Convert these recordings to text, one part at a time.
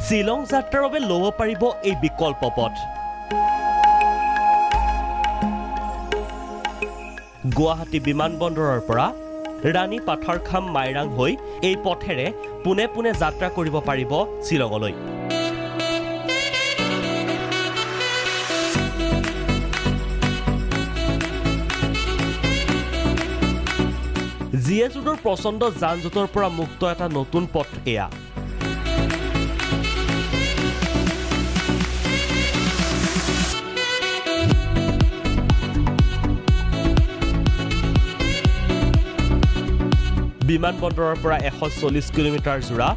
শ্বিলং যাত্ৰাৰ বাবে ল'ব পাৰিব এই বিকল্প পথ গুৱাহাটী বিমানবন্দৰৰ পৰা ৰাণী পাথাৰখাম মাইৰাং হৈ এই পথেৰে পুনে পুনে যাত্ৰা কৰিব পাৰিব শ্বিলঙলৈ জিএছুডৰ প্ৰচণ্ড যান-জঁটৰ পৰা মুক্ত এটা নতুন পথ এয়া বিমানবন্দৰৰ পৰা 140 কিলোমিটাৰ জোৰা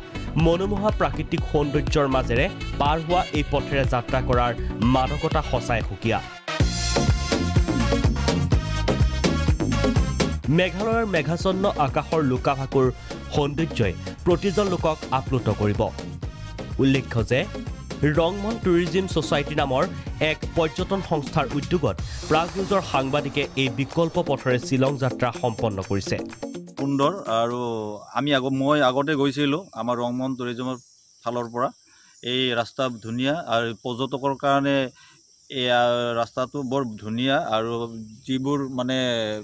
মনোমোহা প্ৰাকৃতিক সৌন্দৰ্যৰ মাজেৰে পাৰ হোৱা এই পথেৰে যাত্ৰা কৰাৰ মাদকতা সঁচাই সুকীয়া মেঘালয়ৰ মেঘাচ্ছন্ন আকাশৰ লুকাভাকুৰ সৌন্দৰ্যই প্ৰতিজন লোকক আপ্লুত কৰিব উল্লেখ্য যে ৰংমন টুৰিজিম ছ'চাইটি নামৰ এক পৰ্যটন সংস্থাৰ উদ্যোগত প্ৰাগ নিউজৰ সাংবাদিকে এই বিকল্প পথেৰে শ্বিলং যাত্ৰা সম্পন্ন কৰিছে সুন্দৰ আৰু মই আগতে গৈছিলোঁ আমাৰ ৰংমন টুৰিজিমৰ ফালৰ পৰা এই ৰাস্তা ধুনীয়া আৰু পৰ্যটকৰ কাৰণে এই ৰাস্তাটো বৰ ধুনীয়া আৰু যিবোৰ মানে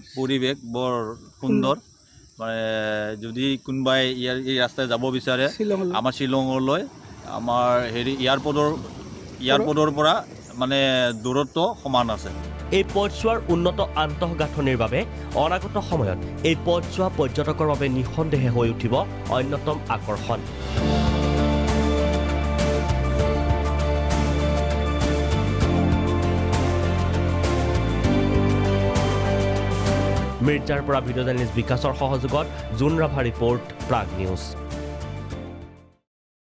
পৰিৱেশ বৰ সুন্দৰ মানে যদি কোনোবাই এই ৰাস্তায় যাব বিচাৰে আমাৰ শ্বিলঙলৈ আমাৰ এয়াৰপৰ্টৰ পৰা মানে দূৰত্ব সমান আছে এই পথছোৱাৰ উন্নত আন্তঃগাঁথনিৰ বাবে অনাগত সময়ত এই পথছোৱা পৰ্যটকৰ বাবে নিঃসন্দেহে হৈ উঠিব অন্যতম আকৰ্ষণ মিৰ্জাৰ পৰা ভিডিঅ' জাৰ্নেলিষ্ট বিকাশৰ সহযোগত June Rabha report Prag news